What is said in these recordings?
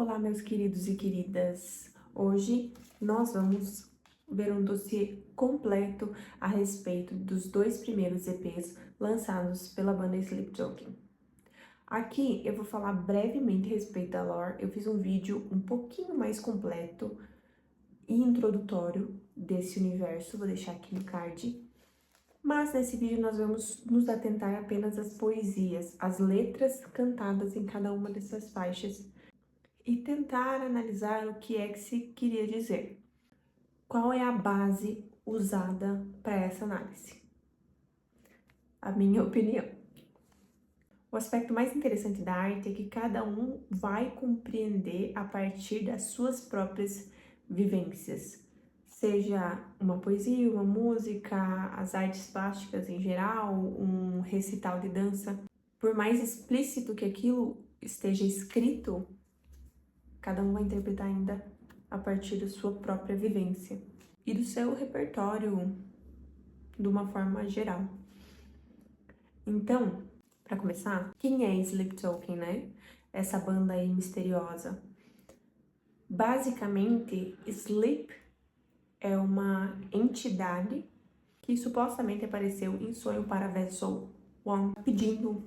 Olá, meus queridos e queridas! Hoje nós vamos ver um dossiê completo a respeito dos dois primeiros EPs lançados pela banda Sleep Token. Aqui eu vou falar brevemente a respeito da lore. Eu fiz um vídeo um pouquinho mais completo e introdutório desse universo, vou deixar aqui no card. Mas nesse vídeo nós vamos nos atentar apenas às poesias, às letras cantadas em cada uma dessas faixas e tentar analisar o que é que se queria dizer. Qual é a base usada para essa análise? A minha opinião. O aspecto mais interessante da arte é que cada um vai compreender a partir das suas próprias vivências. Seja uma poesia, uma música, as artes plásticas em geral, um recital de dança. Por mais explícito que aquilo esteja escrito, cada um vai interpretar ainda a partir da sua própria vivência e do seu repertório de uma forma geral. Então, para começar, quem é Sleep Token, né? Essa banda aí misteriosa. Basicamente, Sleep é uma entidade que supostamente apareceu em sonho para Vessel One, pedindo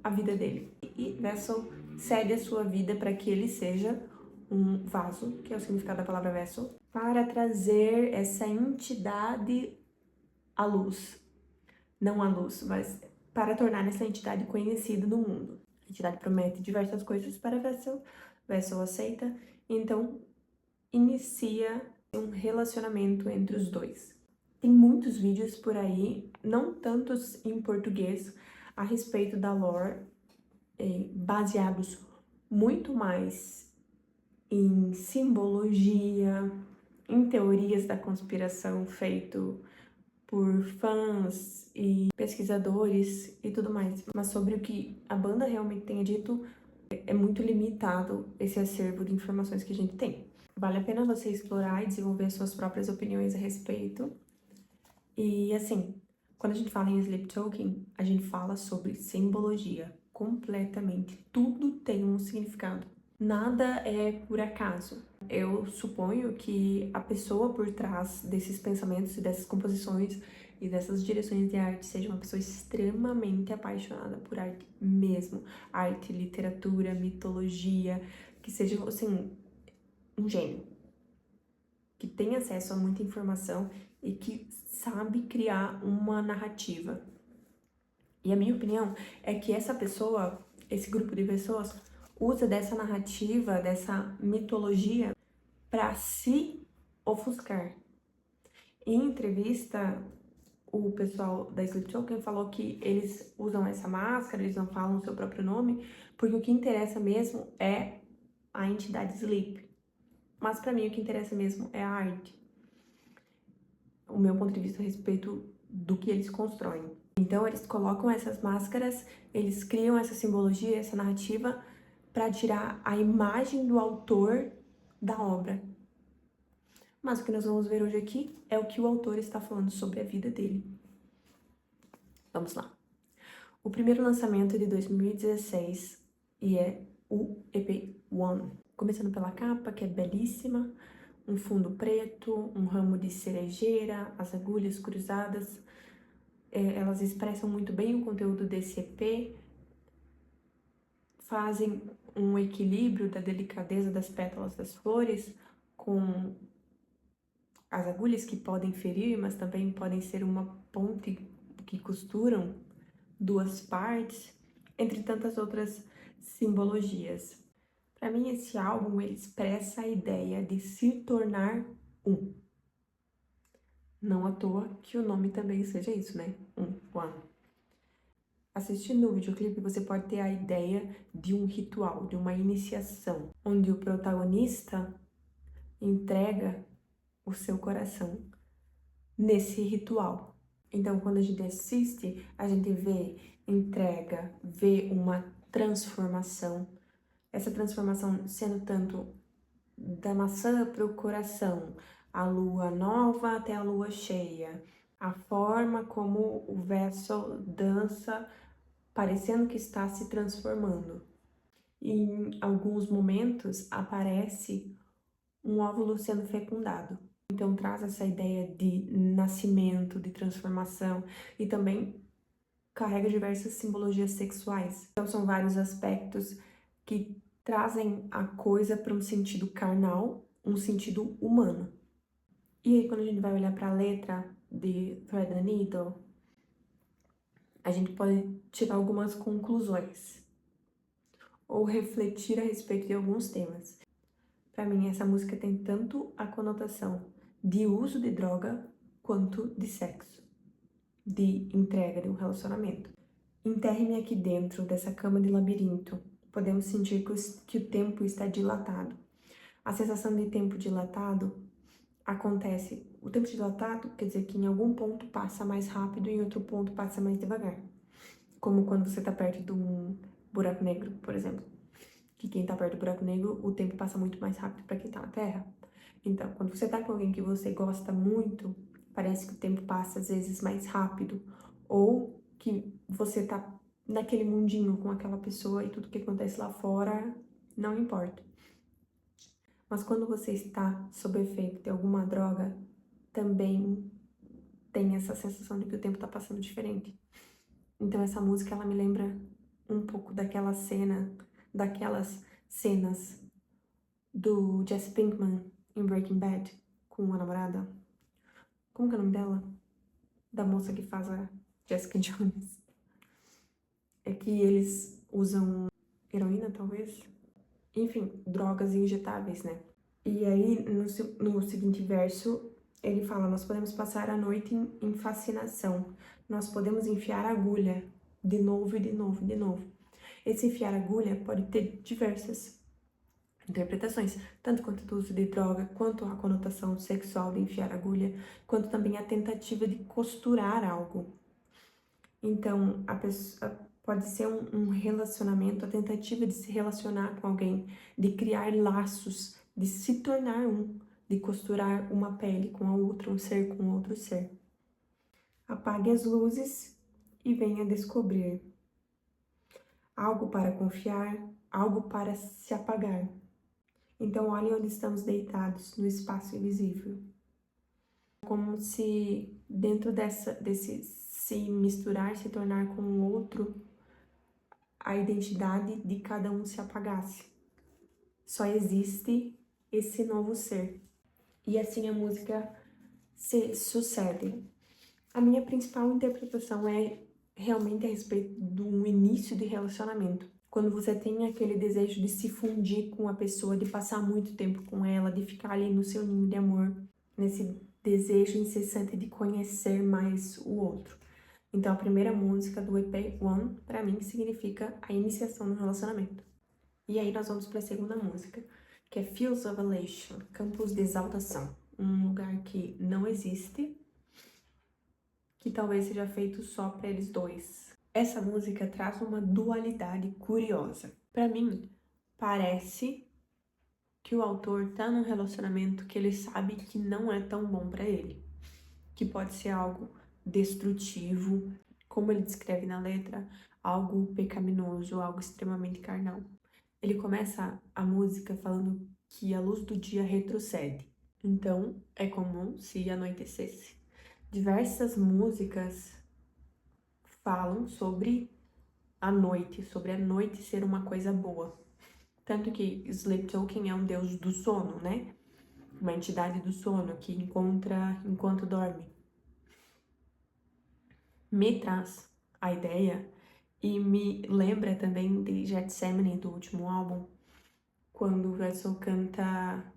a vida dele. E Vessel cede a sua vida para que ele seja um vaso, que é o significado da palavra vessel, para trazer essa entidade à luz. Não à luz, mas para tornar essa entidade conhecida no mundo. A entidade promete diversas coisas para Vessel, Vessel aceita, então inicia um relacionamento entre os dois. Tem muitos vídeos por aí, não tantos em português, a respeito da lore, baseados muito mais em simbologia, em teorias da conspiração feito por fãs e pesquisadores e tudo mais. Mas sobre o que a banda realmente tenha dito, é muito limitado esse acervo de informações que a gente tem. Vale a pena você explorar e desenvolver suas próprias opiniões a respeito. E assim, quando a gente fala em Sleep Token, a gente fala sobre simbologia completamente. Tudo tem um significado. Nada é por acaso. Eu suponho que a pessoa por trás desses pensamentos e dessas composições e dessas direções de arte seja uma pessoa extremamente apaixonada por arte mesmo. Arte, literatura, mitologia, que seja, assim, um gênio. Que tem acesso a muita informação e que sabe criar uma narrativa. E a minha opinião é que essa pessoa, esse grupo de pessoas, usa dessa narrativa, dessa mitologia, para se ofuscar. Em entrevista, o pessoal da Sleep Token falou que eles usam essa máscara, eles não falam o seu próprio nome, porque o que interessa mesmo é a entidade Sleep. Mas para mim o que interessa mesmo é a arte. O meu ponto de vista a respeito do que eles constroem. Então eles colocam essas máscaras, eles criam essa simbologia, essa narrativa para tirar a imagem do autor da obra. Mas o que nós vamos ver hoje aqui é o que o autor está falando sobre a vida dele. Vamos lá. O primeiro lançamento é de 2016 e é o EP One. Começando pela capa, que é belíssima, um fundo preto, um ramo de cerejeira, as agulhas cruzadas. Elas expressam muito bem o conteúdo desse EP, fazem um equilíbrio da delicadeza das pétalas das flores com as agulhas que podem ferir, mas também podem ser uma ponte que costuram duas partes, entre tantas outras simbologias. Para mim, esse álbum ele expressa a ideia de se tornar um. Não à toa que o nome também seja isso, né? One. Assistindo o videoclipe, você pode ter a ideia de um ritual, de uma iniciação, onde o protagonista entrega o seu coração nesse ritual. Então, quando a gente assiste, a gente vê entrega, vê uma transformação. Essa transformação sendo tanto da maçã para o coração, a lua nova até a lua cheia, a forma como o Vessel dança, parecendo que está se transformando. em alguns momentos aparece um óvulo sendo fecundado. Então traz essa ideia de nascimento, de transformação e também carrega diversas simbologias sexuais. Então são vários aspectos que trazem a coisa para um sentido carnal, um sentido humano. E aí quando a gente vai olhar para a letra de Thread the Needle, a gente pode tirar algumas conclusões ou refletir a respeito de alguns temas. Para mim, essa música tem tanto a conotação de uso de droga quanto de sexo, de entrega de um relacionamento. Enterre-me aqui dentro dessa cama de labirinto. Podemos sentir que o tempo está dilatado. A sensação de tempo dilatado acontece. O tempo dilatado quer dizer que em algum ponto passa mais rápido e em outro ponto passa mais devagar. Como quando você está perto de um buraco negro, por exemplo. Que quem tá perto do buraco negro, o tempo passa muito mais rápido para quem tá na Terra. Então, quando você tá com alguém que você gosta muito, parece que o tempo passa às vezes mais rápido, ou que você tá naquele mundinho com aquela pessoa e tudo que acontece lá fora não importa. Mas quando você está sob efeito de alguma droga, também tem essa sensação de que o tempo tá passando diferente. Então essa música, ela me lembra um pouco daquelas cenas do Jesse Pinkman em Breaking Bad com a namorada. Como que é o nome dela? Da moça que faz a Jessica Jones. É que eles usam heroína, talvez? Enfim, drogas injetáveis, né? E aí, no seguinte verso, ele fala: nós podemos passar a noite em fascinação. Nós podemos enfiar agulha de novo e de novo e de novo. Esse enfiar agulha pode ter diversas interpretações, tanto quanto do uso de droga, quanto a conotação sexual de enfiar agulha, quanto também a tentativa de costurar algo. Então, a pessoa pode ser um relacionamento, a tentativa de se relacionar com alguém, de criar laços, de se tornar de costurar uma pele com a outra, um ser com outro ser. Apague as luzes e venha descobrir algo para confiar, algo para se apagar. Então, olhem onde estamos deitados, no espaço invisível. Como se dentro desse se misturar, se tornar com o outro, a identidade de cada um se apagasse. Só existe esse novo ser. E assim a música se sucede. A minha principal interpretação é realmente a respeito do início de relacionamento. Quando você tem aquele desejo de se fundir com a pessoa, de passar muito tempo com ela, de ficar ali no seu ninho de amor, nesse desejo incessante de conhecer mais o outro. Então, a primeira música do EP One, para mim, significa a iniciação do relacionamento. E aí nós vamos para a segunda música, que é Fields of Elation, Campos de Exaltação. Um lugar que não existe, que talvez seja feito só para eles dois. Essa música traz uma dualidade curiosa. Para mim, parece que o autor tá num relacionamento que ele sabe que não é tão bom para ele, que pode ser algo destrutivo, como ele descreve na letra, algo pecaminoso, algo extremamente carnal. Ele começa a música falando que a luz do dia retrocede, então é comum se anoitecesse. Diversas músicas falam sobre a noite ser uma coisa boa. Tanto que Sleep Token é um deus do sono, né? Uma entidade do sono que encontra enquanto dorme. Me traz a ideia e me lembra também de Gethsemane, do último álbum, quando o Russell canta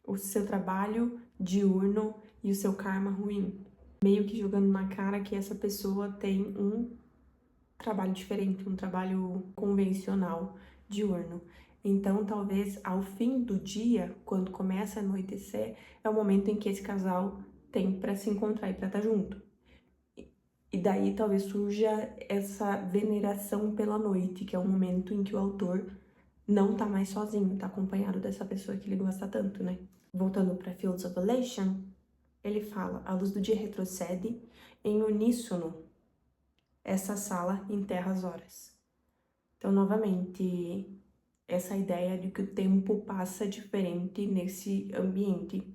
o seu trabalho diurno e o seu karma ruim, meio que jogando na cara que essa pessoa tem um trabalho diferente, um trabalho convencional, diurno. Então, talvez ao fim do dia, quando começa a anoitecer, é o momento em que esse casal tem para se encontrar e para estar junto. E daí talvez surja essa veneração pela noite, que é o momento em que o autor não tá mais sozinho, tá acompanhado dessa pessoa que ele gosta tanto, né? Voltando para Fields of Elation, ele fala: a luz do dia retrocede em uníssono. Essa sala enterra as horas. Então, novamente, essa ideia de que o tempo passa diferente nesse ambiente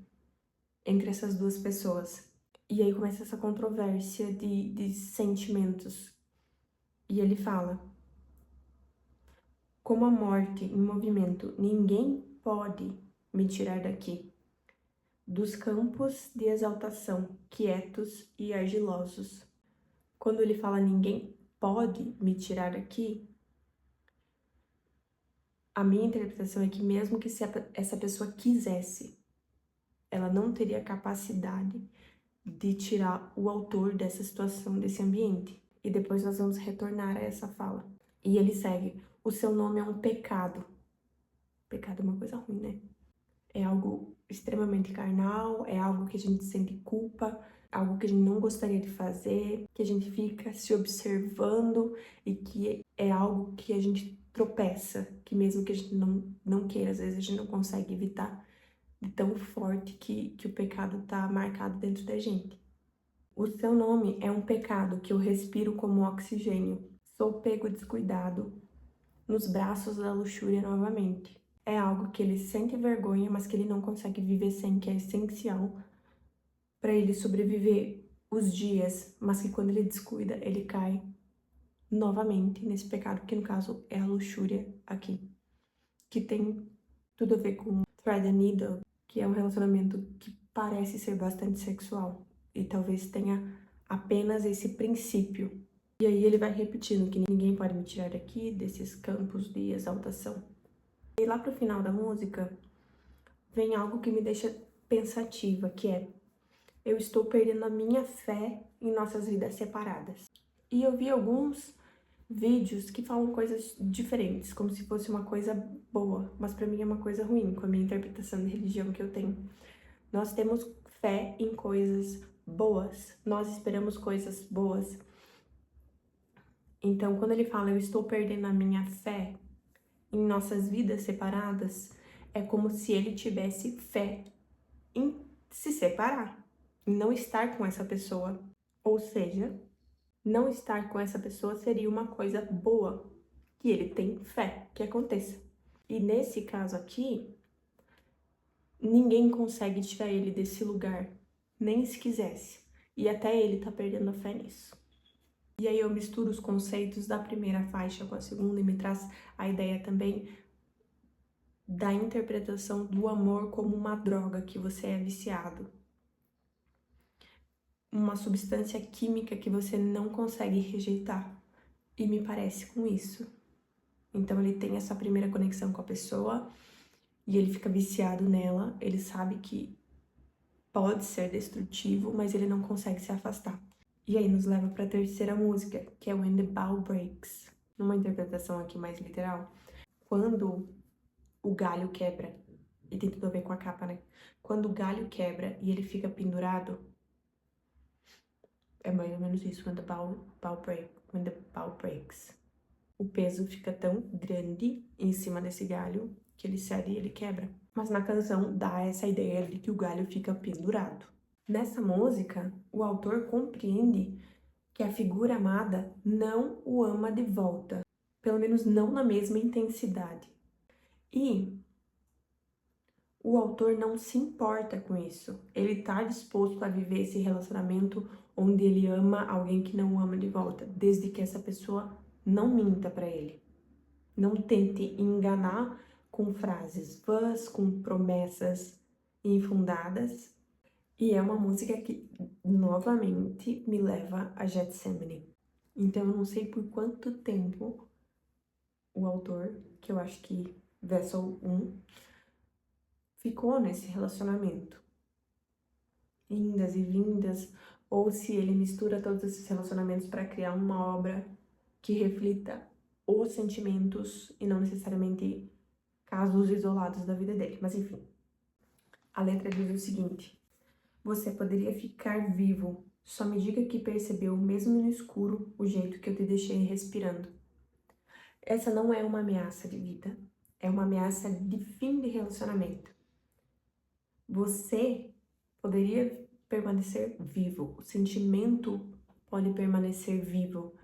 entre essas duas pessoas. E aí começa essa controvérsia de sentimentos. E ele fala: como a morte em movimento, ninguém pode me tirar daqui, dos campos de exaltação, quietos e argilosos. Quando ele fala ninguém pode me tirar daqui, a minha interpretação é que mesmo que se essa pessoa quisesse, ela não teria capacidade de tirar o autor dessa situação, desse ambiente. E depois nós vamos retornar a essa fala. E ele segue: o seu nome é um pecado. Pecado é uma coisa ruim, né? É algo extremamente carnal, é algo que a gente sente culpa, algo que a gente não gostaria de fazer, que a gente fica se observando e que é algo que a gente tropeça, que mesmo que a gente não queira, às vezes a gente não consegue evitar, de tão forte que o pecado tá marcado dentro da gente. O seu nome é um pecado que eu respiro como oxigênio. Sou pego descuidado nos braços da luxúria novamente. É algo que ele sente vergonha, mas que ele não consegue viver sem, que é essencial para ele sobreviver os dias, mas que quando ele descuida, ele cai novamente nesse pecado, que no caso é a luxúria aqui, que tem tudo a ver com thread and needle, que é um relacionamento que parece ser bastante sexual e talvez tenha apenas esse princípio. E aí ele vai repetindo que ninguém pode me tirar daqui, desses campos de exaltação. E lá pro final da música, vem algo que me deixa pensativa, que é: eu estou perdendo a minha fé em nossas vidas separadas. E eu vi alguns vídeos que falam coisas diferentes, como se fosse uma coisa boa, mas pra mim é uma coisa ruim, com a minha interpretação de religião que eu tenho. Nós temos fé em coisas boas, nós esperamos coisas boas. Então, quando ele fala eu estou perdendo a minha fé em nossas vidas separadas, é como se ele tivesse fé em se separar, em não estar com essa pessoa. Ou seja, não estar com essa pessoa seria uma coisa boa, que ele tem fé que aconteça. E nesse caso aqui, ninguém consegue tirar ele desse lugar, nem se quisesse. E até ele tá perdendo a fé nisso. E aí eu misturo os conceitos da primeira faixa com a segunda e me traz a ideia também da interpretação do amor como uma droga que você é viciado. Uma substância química que você não consegue rejeitar. E me parece com isso. Então ele tem essa primeira conexão com a pessoa e ele fica viciado nela, ele sabe que pode ser destrutivo, mas ele não consegue se afastar. E aí nos leva para a terceira música, que é When the Bough Breaks. Numa interpretação aqui mais literal, quando o galho quebra, e tem tudo a ver com a capa, né? Quando o galho quebra e ele fica pendurado, é mais ou menos isso, when the bough breaks. O peso fica tão grande em cima desse galho que ele cede e ele quebra. Mas na canção dá essa ideia de que o galho fica pendurado. Nessa música, o autor compreende que a figura amada não o ama de volta, pelo menos não na mesma intensidade. E o autor não se importa com isso. Ele tá disposto a viver esse relacionamento onde ele ama alguém que não o ama de volta, desde que essa pessoa não minta para ele. Não tente enganar com frases vãs, com promessas infundadas. E é uma música que, novamente, me leva a Getsemane. Então, eu não sei por quanto tempo o autor, que eu acho que Vessel 1, ficou nesse relacionamento. Indas e vindas, ou se ele mistura todos esses relacionamentos para criar uma obra que reflita os sentimentos e não necessariamente casos isolados da vida dele. Mas enfim, a letra diz o seguinte: você poderia ficar vivo, só me diga que percebeu, mesmo no escuro, o jeito que eu te deixei respirando. Essa não é uma ameaça de vida, é uma ameaça de fim de relacionamento. Você poderia permanecer vivo, o sentimento pode permanecer vivo,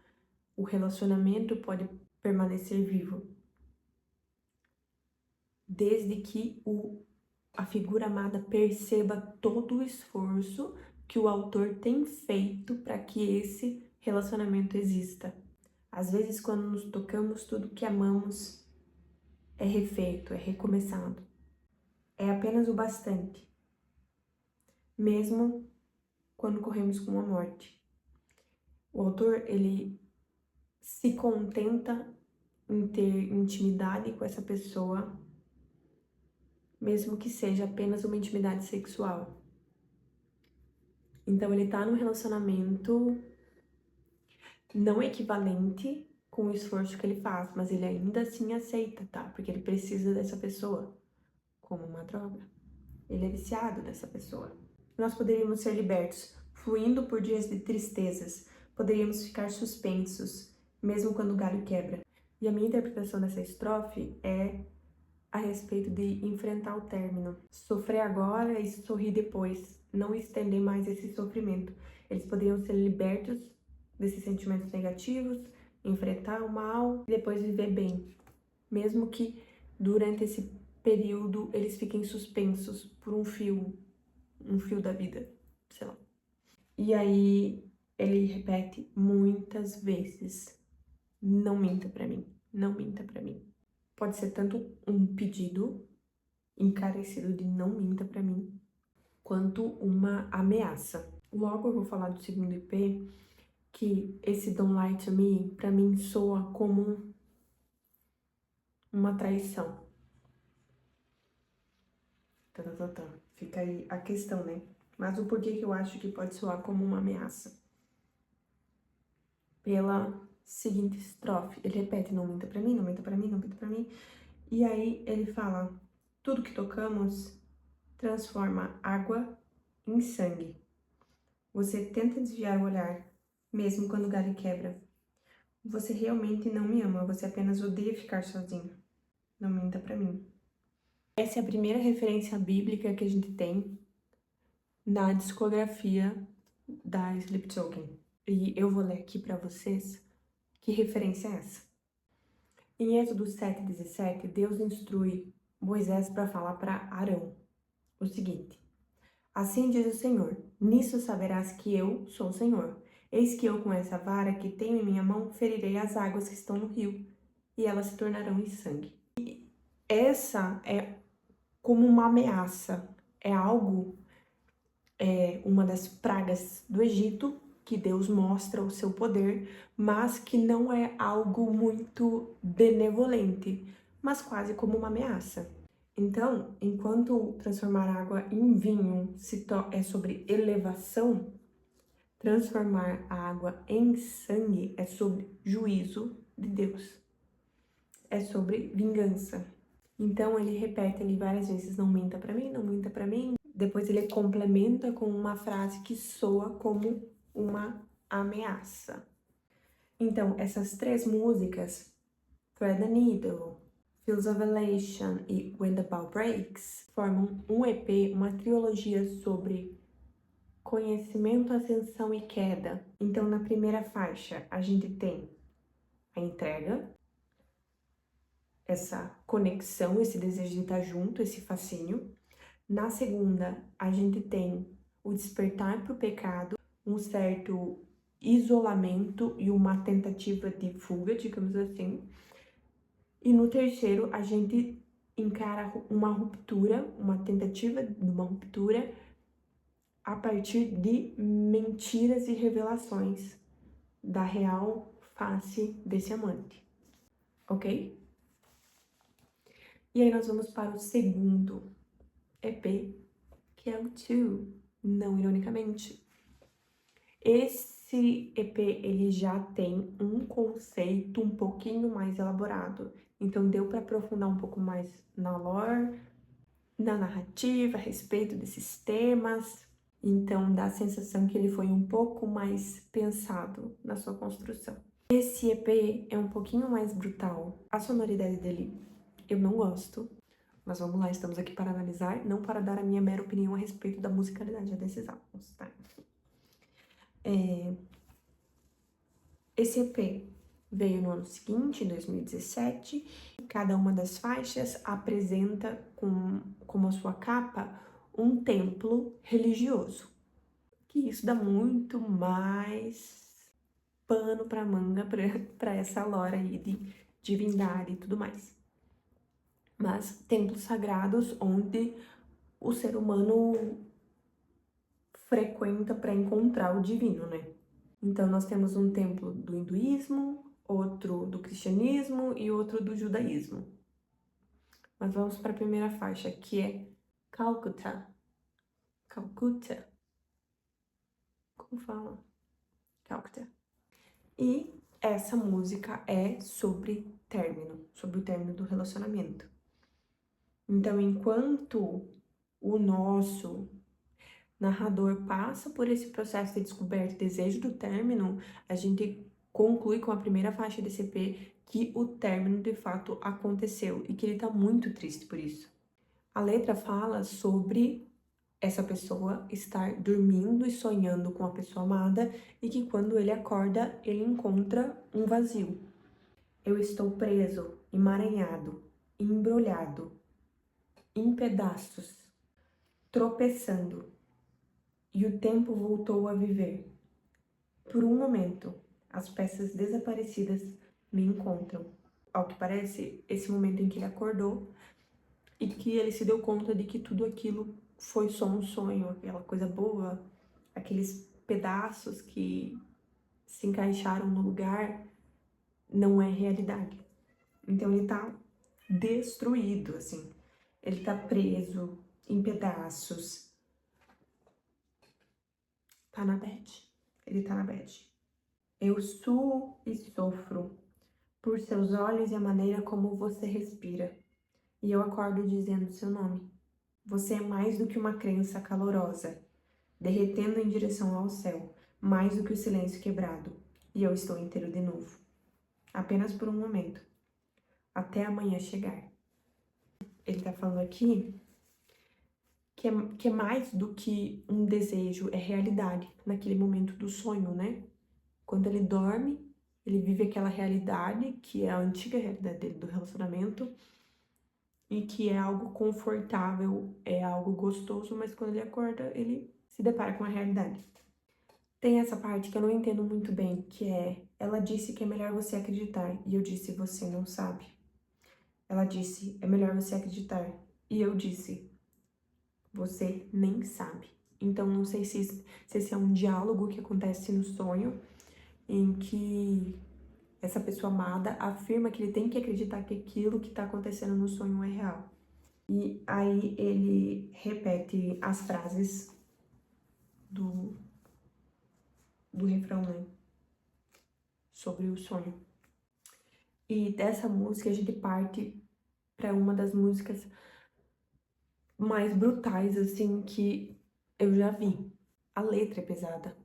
o relacionamento pode permanecer vivo. desde que a figura amada perceba todo o esforço que o autor tem feito para que esse relacionamento exista. Às vezes, quando nos tocamos, tudo que amamos é refeito, é recomeçado. É apenas o bastante, mesmo quando corremos com a morte. O autor, ele se contenta em ter intimidade com essa pessoa, mesmo que seja apenas uma intimidade sexual. Então ele tá num relacionamento não equivalente com o esforço que ele faz, mas ele ainda assim aceita, tá? Porque ele precisa dessa pessoa como uma droga. Ele é viciado dessa pessoa. Nós poderíamos ser libertos, fluindo por dias de tristezas. Poderíamos ficar suspensos, mesmo quando o galho quebra. E a minha interpretação dessa estrofe é a respeito de enfrentar o término. Sofrer agora e sorrir depois. Não estender mais esse sofrimento. Eles poderiam ser libertos desses sentimentos negativos, enfrentar o mal e depois viver bem. Mesmo que durante esse período eles fiquem suspensos por um fio da vida, sei lá. E aí ele repete muitas vezes: não minta pra mim, não minta pra mim. Pode ser tanto um pedido encarecido de não minta pra mim, quanto uma ameaça. Logo eu vou falar do segundo EP, que esse Don't Lie to Me, pra mim, soa como uma traição. Fica aí a questão, né? Mas o porquê que eu acho que pode soar como uma ameaça? Pela seguinte estrofe. Ele repete: não minta pra mim, não minta pra mim, não minta pra mim. E aí ele fala: tudo que tocamos transforma água em sangue. Você tenta desviar o olhar, mesmo quando o galho quebra. Você realmente não me ama, você apenas odeia ficar sozinho. Não minta pra mim. Essa é a primeira referência bíblica que a gente tem na discografia da Sleep Token. E eu vou ler aqui pra vocês que referência é essa. Em Êxodo 7:17, Deus instrui Moisés para falar para Arão o seguinte: assim diz o Senhor, nisso saberás que eu sou o Senhor. Eis que eu, com essa vara que tenho em minha mão, ferirei as águas que estão no rio, e elas se tornarão em sangue. E essa é como uma ameaça, é algo, uma das pragas do Egito, que Deus mostra o seu poder, mas que não é algo muito benevolente, mas quase como uma ameaça. Então, enquanto transformar água em vinho é sobre elevação, transformar a água em sangue é sobre juízo de Deus. É sobre vingança. Então, ele repete ali várias vezes: não minta pra mim, não minta pra mim. Depois ele complementa com uma frase que soa como uma ameaça. Então, essas três músicas, Thread the Needle, Fields of Elation e When the Bow Breaks, formam um EP, uma trilogia sobre conhecimento, ascensão e queda. Então, na primeira faixa, a gente tem a entrega, essa conexão, esse desejo de estar junto, esse fascínio. Na segunda, a gente tem o despertar para o pecado, um certo isolamento e uma tentativa de fuga, digamos assim. E no terceiro, a gente encara uma ruptura, uma tentativa de uma ruptura a partir de mentiras e revelações da real face desse amante, ok? E aí nós vamos para o segundo EP, que é o Two, não ironicamente. Esse EP, ele já tem um conceito um pouquinho mais elaborado, então deu para aprofundar um pouco mais na lore, na narrativa, a respeito desses temas. Então dá a sensação que ele foi um pouco mais pensado na sua construção. Esse EP é um pouquinho mais brutal. A sonoridade dele eu não gosto, mas vamos lá, estamos aqui para analisar, não para dar a minha mera opinião a respeito da musicalidade desses álbuns, tá? Esse EP, veio no ano seguinte, em 2017. Cada uma das faixas apresenta como a sua capa um templo religioso. Que isso dá muito mais pano pra manga pra essa lore aí de divindade e tudo mais. Mas templos sagrados onde o ser humano frequenta para encontrar o divino, né? Então nós temos um templo do hinduísmo, outro do cristianismo e outro do judaísmo. Mas vamos para a primeira faixa, que é Calcutta. Calcutta. Como fala? Calcutta. E essa música é sobre o término do relacionamento. Então, enquanto o nosso narrador passa por esse processo de descoberta e desejo do término, a gente conclui com a primeira faixa desse EP que o término de fato aconteceu e que ele tá muito triste por isso. A letra fala sobre essa pessoa estar dormindo e sonhando com a pessoa amada e que quando ele acorda, ele encontra um vazio. Eu estou preso, emaranhado, embrulhado, em pedaços, tropeçando, e o tempo voltou a viver. Por um momento, as peças desaparecidas me encontram. Ao que parece, esse momento em que ele acordou e que ele se deu conta de que tudo aquilo foi só um sonho, aquela coisa boa, aqueles pedaços que se encaixaram no lugar, não é realidade. Então ele tá destruído, assim. Ele tá preso em pedaços. Tá na bad. Ele tá na bad. Eu suo e sofro por seus olhos e a maneira como você respira. E eu acordo dizendo seu nome. Você é mais do que uma crença calorosa, derretendo em direção ao céu, mais do que o silêncio quebrado. E eu estou inteiro de novo. Apenas por um momento. Até amanhã chegar. Ele tá falando aqui que é mais do que um desejo, é realidade naquele momento do sonho, né? Quando ele dorme, ele vive aquela realidade que é a antiga realidade dele do relacionamento e que é algo confortável, é algo gostoso, mas quando ele acorda, ele se depara com a realidade. Tem essa parte que eu não entendo muito bem, que é, ela disse que é melhor você acreditar, e eu disse, você não sabe. Ela disse, é melhor você acreditar, e eu disse, você nem sabe. Então, não sei se esse é um diálogo que acontece no sonho, em que essa pessoa amada afirma que ele tem que acreditar que aquilo que tá acontecendo no sonho é real. E aí ele repete as frases do refrão, né? Sobre o sonho. E dessa música a gente parte para uma das músicas mais brutais, assim, que eu já vi. A letra é pesada,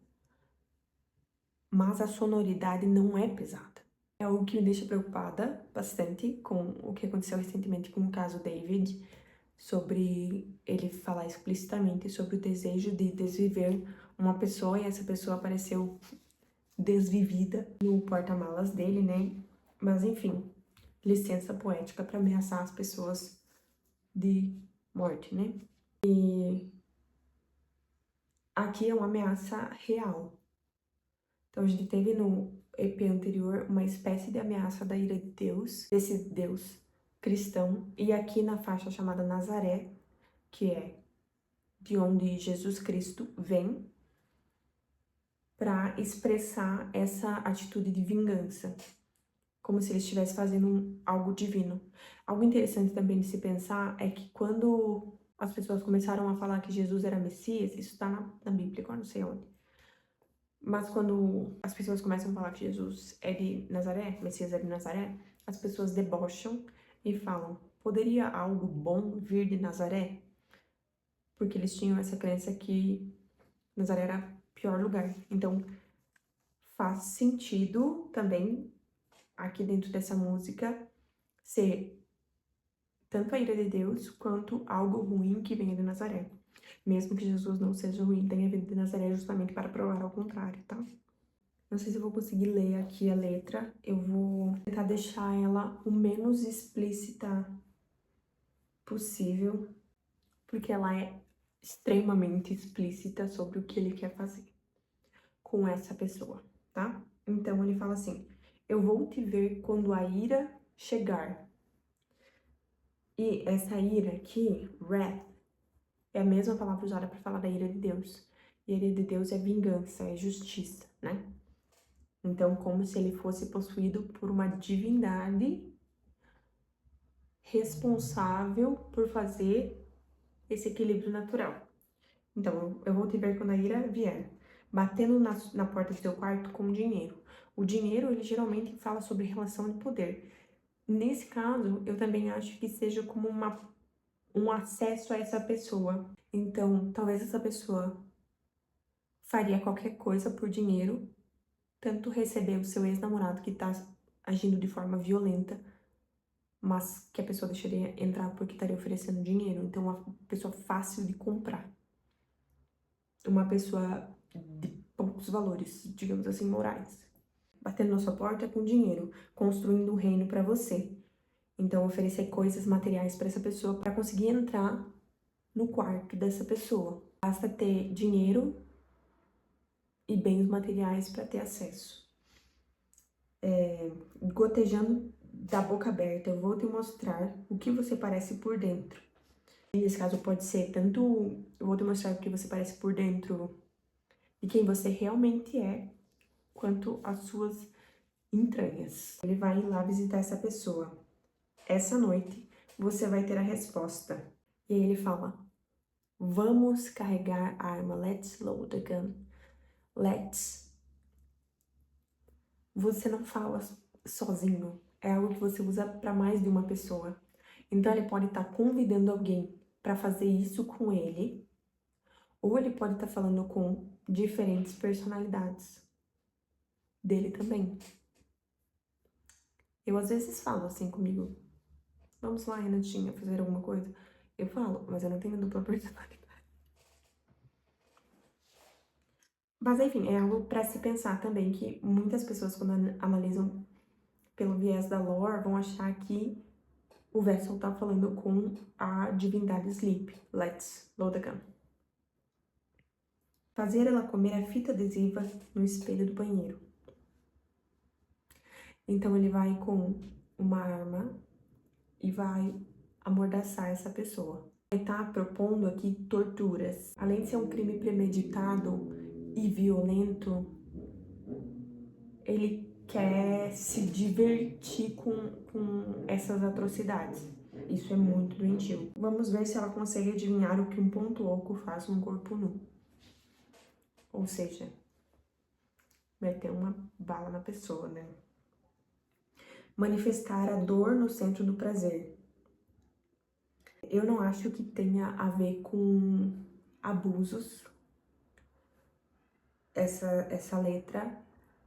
mas a sonoridade não é pesada. É algo que me deixa preocupada bastante com o que aconteceu recentemente com o caso David, sobre ele falar explicitamente sobre o desejo de desviver uma pessoa e essa pessoa apareceu desvivida no porta-malas dele, né? Mas enfim, licença poética para ameaçar as pessoas de morte, né? E aqui é uma ameaça real. Então a gente teve no EP anterior uma espécie de ameaça da ira de Deus, desse Deus cristão, e aqui na faixa chamada Nazaré, que é de onde Jesus Cristo vem, para expressar essa atitude de vingança, como se ele estivesse fazendo algo divino. Algo interessante também de se pensar é que quando as pessoas começaram a falar que Jesus era Messias, isso está na Bíblia, agora não sei onde, mas quando as pessoas começam a falar que Jesus é de Nazaré, Messias é de Nazaré, as pessoas debocham e falam, poderia algo bom vir de Nazaré? Porque eles tinham essa crença que Nazaré era o pior lugar. Então, faz sentido também, aqui dentro dessa música, ser tanto a ira de Deus, quanto algo ruim que venha de Nazaré. Mesmo que Jesus não seja ruim, tenha vindo de Nazaré justamente para provar ao contrário, tá? Não sei se eu vou conseguir ler aqui a letra. Eu vou tentar deixar ela o menos explícita possível, porque ela é extremamente explícita sobre o que ele quer fazer com essa pessoa, tá? Então ele fala assim: eu vou te ver quando a ira chegar. E essa ira aqui, wrath, é a mesma palavra usada para falar da ira de Deus. E a ira de Deus é vingança, é justiça, né? Então, como se ele fosse possuído por uma divindade responsável por fazer esse equilíbrio natural. Então, eu vou te ver quando a ira vier, batendo na porta do seu quarto com dinheiro. O dinheiro, ele geralmente fala sobre relação de poder. Nesse caso, eu também acho que seja como um acesso a essa pessoa. Então, talvez essa pessoa faria qualquer coisa por dinheiro, tanto receber o seu ex-namorado que tá agindo de forma violenta, mas que a pessoa deixaria entrar porque estaria oferecendo dinheiro. Então, uma pessoa fácil de comprar. Uma pessoa de poucos valores, digamos assim, morais. Batendo na sua porta com dinheiro, construindo um reino para você. Então, oferecer coisas materiais para essa pessoa para conseguir entrar no quarto dessa pessoa. Basta ter dinheiro e bens materiais para ter acesso. Gotejando da boca aberta, eu vou te mostrar o que você parece por dentro. Nesse caso, pode ser tanto eu vou te mostrar o que você parece por dentro de quem você realmente é, quanto as suas entranhas. Ele vai ir lá visitar essa pessoa. Essa noite, você vai ter a resposta. E aí ele fala: vamos carregar a arma. Let's load the gun. Let's. Você não fala sozinho. É algo que você usa para mais de uma pessoa. Então ele pode estar convidando alguém para fazer isso com ele, ou ele pode estar falando com diferentes personalidades dele também. Eu às vezes falo assim comigo: vamos lá, Renatinha, fazer alguma coisa. Eu falo, mas eu não tenho dupla personalidade. Mas enfim, é algo para se pensar também, que muitas pessoas quando analisam pelo viés da lore vão achar que o Vessel tá falando com a divindade Sleep. Let's load the gun. Fazer ela comer a fita adesiva no espelho do banheiro. Então ele vai com uma arma e vai amordaçar essa pessoa. Ele tá propondo aqui torturas. Além de ser um crime premeditado e violento, ele quer se divertir com essas atrocidades. Isso é muito doentio. Vamos ver se ela consegue adivinhar o que um ponto oco faz num corpo nu. Ou seja, meter uma bala na pessoa, né? Manifestar a dor no centro do prazer. Eu não acho que tenha a ver com abusos, essa letra,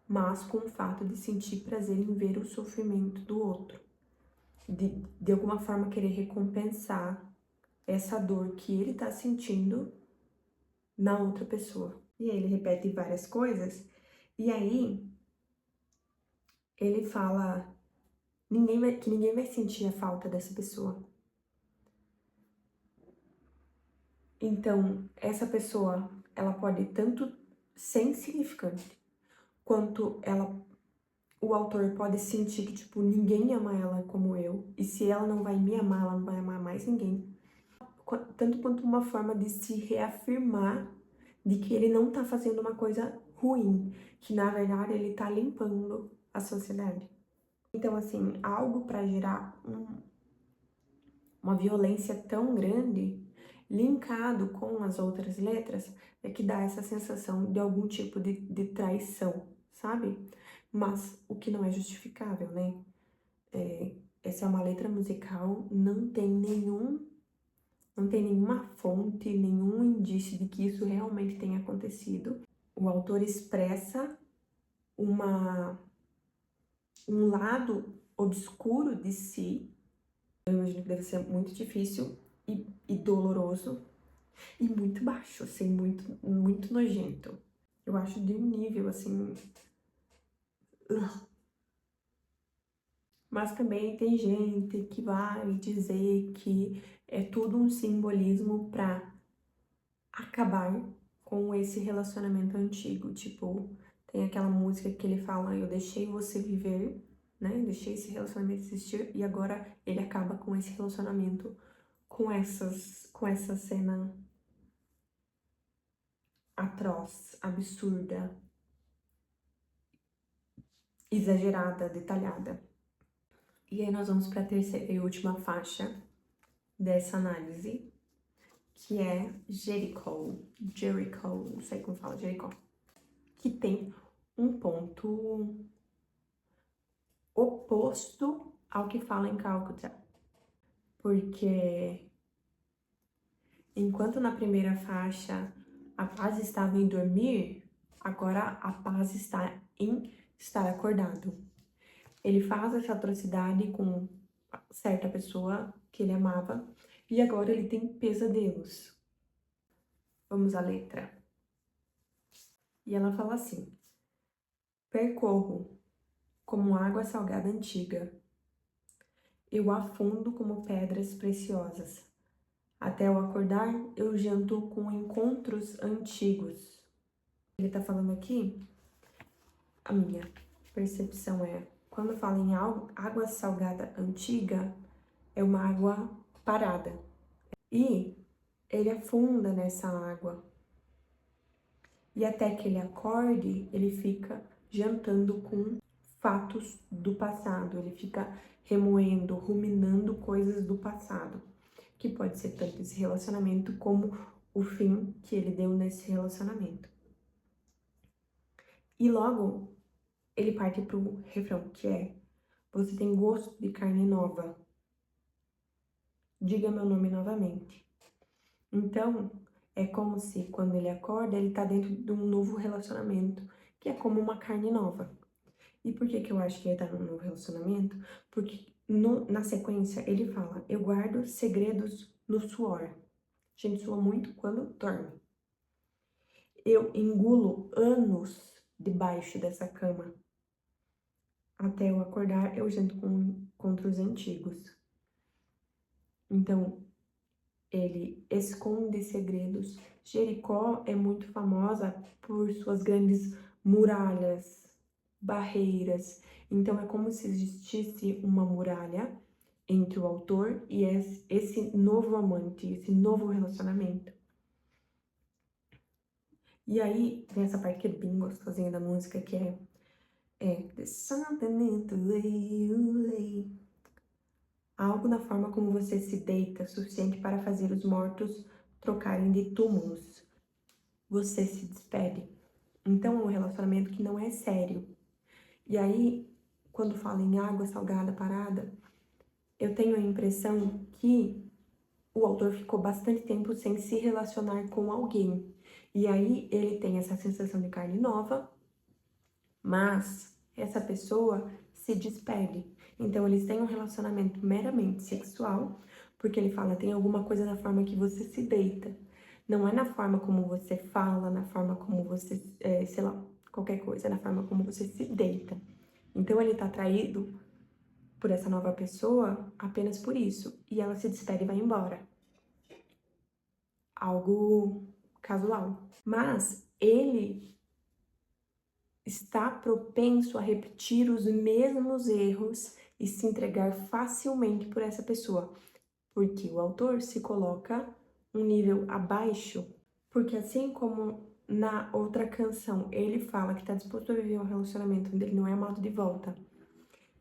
mas com o fato de sentir prazer em ver o sofrimento do outro. De alguma forma querer recompensar essa dor que ele tá sentindo na outra pessoa. E aí ele repete várias coisas, e aí ele fala que ninguém vai sentir a falta dessa pessoa. Então, essa pessoa, ela pode tanto ser insignificante, quanto o autor pode sentir que, tipo, ninguém ama ela como eu, e se ela não vai me amar, ela não vai amar mais ninguém. Tanto quanto uma forma de se reafirmar de que ele não tá fazendo uma coisa ruim, que na verdade ele tá limpando a sociedade. Então, assim, algo para gerar uma violência tão grande, linkado com as outras letras, é que dá essa sensação de algum tipo de traição, sabe? Mas o que não é justificável, né? Essa é uma letra musical, não tem nenhuma fonte, nenhum indício de que isso realmente tenha acontecido. O autor expressa um lado obscuro de si. Eu imagino que deve ser muito difícil e doloroso e muito baixo, assim, muito nojento. Eu acho de um nível, assim, Mas também tem gente que vai dizer que é tudo um simbolismo para acabar com esse relacionamento antigo. Tipo, tem aquela música que ele fala, eu deixei você viver, né? Deixei esse relacionamento existir e agora ele acaba com esse relacionamento, com essa cena atroz, absurda, exagerada, detalhada. E aí nós vamos para a terceira e última faixa dessa análise, que é Jericho, não sei como fala, Jericho, que tem um ponto oposto ao que fala em Calcutta, porque enquanto na primeira faixa a paz estava em dormir, agora a paz está em estar acordado. Ele faz essa atrocidade com certa pessoa que ele amava e agora ele tem pesadelos. Vamos à letra. E ela fala assim: percorro como água salgada antiga, eu afundo como pedras preciosas. Até eu acordar, eu janto com encontros antigos. Ele tá falando aqui, a minha percepção é, quando fala em água salgada antiga, é uma água parada. E ele afunda nessa água. E até que ele acorde, ele fica jantando com fatos do passado. Ele fica remoendo, ruminando coisas do passado. Que pode ser tanto esse relacionamento como o fim que ele deu nesse relacionamento. E logo ele parte pro refrão, que é: você tem gosto de carne nova. Diga meu nome novamente. Então, é como se quando ele acorda, ele tá dentro de um novo relacionamento, que é como uma carne nova. E por que que eu acho que ele tá num novo relacionamento? Porque na sequência ele fala: eu guardo segredos no suor. A gente sua muito quando dorme. Eu engulo anos debaixo dessa cama. Até eu acordar, eu janto com encontros antigos. Então, ele esconde segredos. Jericó é muito famosa por suas grandes muralhas, barreiras. Então, é como se existisse uma muralha entre o autor e esse novo amante, esse novo relacionamento. E aí, tem essa parte que é bem gostosinha da música, que é There's something in the way you lay. Algo na forma como você se deita, suficiente para fazer os mortos trocarem de túmulos. Você se despede. Então é um relacionamento que não é sério. E aí, quando fala em água salgada parada, eu tenho a impressão que o autor ficou bastante tempo sem se relacionar com alguém. E aí ele tem essa sensação de carne nova, mas essa pessoa se despede. Então eles têm um relacionamento meramente sexual, porque ele fala, tem alguma coisa na forma que você se deita. Não é na forma como você fala, na forma como você, sei lá, qualquer coisa, é na forma como você se deita. Então ele tá atraído por essa nova pessoa apenas por isso. E ela se despede e vai embora. Algo casual. Mas ele está propenso a repetir os mesmos erros e se entregar facilmente por essa pessoa, porque o autor se coloca um nível abaixo, porque assim como na outra canção ele fala que está disposto a viver um relacionamento onde ele não é amado de volta,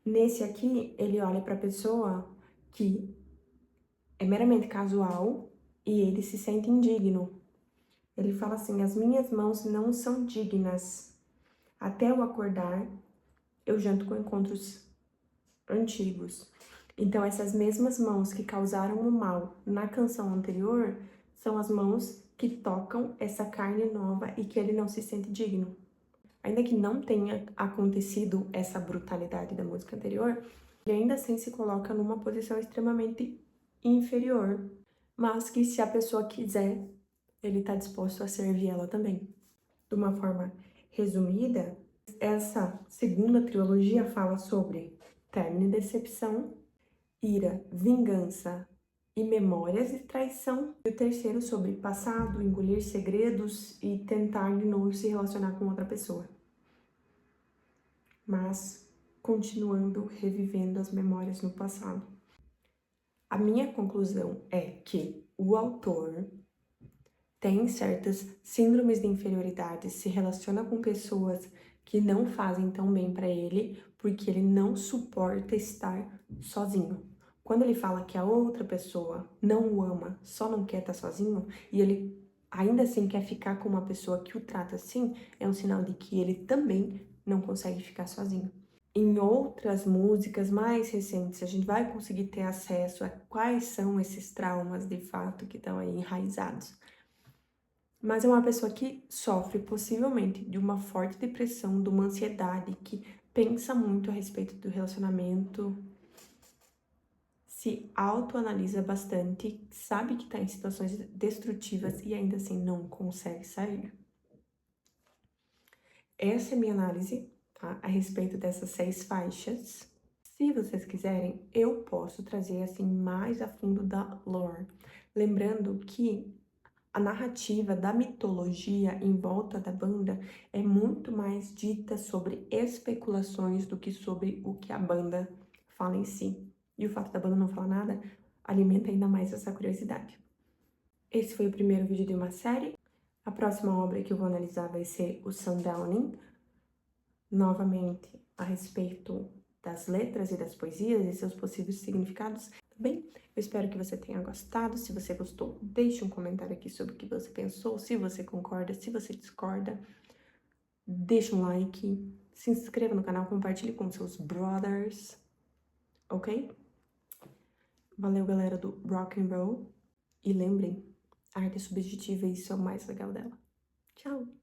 nesse aqui ele olha para a pessoa que é meramente casual e ele se sente indigno. Ele fala assim: as minhas mãos não são dignas. Até eu acordar, eu janto com encontros antigos. Então, essas mesmas mãos que causaram o mal na canção anterior são as mãos que tocam essa carne nova e que ele não se sente digno. Ainda que não tenha acontecido essa brutalidade da música anterior, ele ainda assim se coloca numa posição extremamente inferior, mas que se a pessoa quiser, ele está disposto a servir ela também. De uma forma resumida, Essa segunda trilogia fala sobre término e decepção, ira, vingança e memórias e traição. E o terceiro sobre passado, engolir segredos e tentar de novo se relacionar com outra pessoa. Mas continuando revivendo as memórias no passado. A minha conclusão é que o autor tem certas síndromes de inferioridade, se relaciona com pessoas que não fazem tão bem para ele, porque ele não suporta estar sozinho. Quando ele fala que a outra pessoa não o ama, só não quer estar sozinho, e ele ainda assim quer ficar com uma pessoa que o trata assim, é um sinal de que ele também não consegue ficar sozinho. Em outras músicas mais recentes, a gente vai conseguir ter acesso a quais são esses traumas de fato que estão aí enraizados. Mas é uma pessoa que sofre possivelmente de uma forte depressão, de uma ansiedade, que pensa muito a respeito do relacionamento, se autoanalisa bastante, sabe que está em situações destrutivas e ainda assim não consegue sair. Essa é a minha análise, tá, a respeito dessas 6 faixas. Se vocês quiserem, eu posso trazer assim mais a fundo da lore, lembrando que a narrativa da mitologia em volta da banda é muito mais dita sobre especulações do que sobre o que a banda fala em si. E o fato da banda não falar nada alimenta ainda mais essa curiosidade. Esse foi o primeiro vídeo de uma série. A próxima obra que eu vou analisar vai ser o Sundowning, novamente a respeito das letras e das poesias e seus possíveis significados. Tá bem? Eu espero que você tenha gostado. Se você gostou, deixe um comentário aqui sobre o que você pensou, se você concorda, se você discorda. Deixe um like, se inscreva no canal, compartilhe com seus brothers, ok? Valeu, galera do Rock and Roll. E lembrem, a arte é subjetiva e isso é o mais legal dela. Tchau!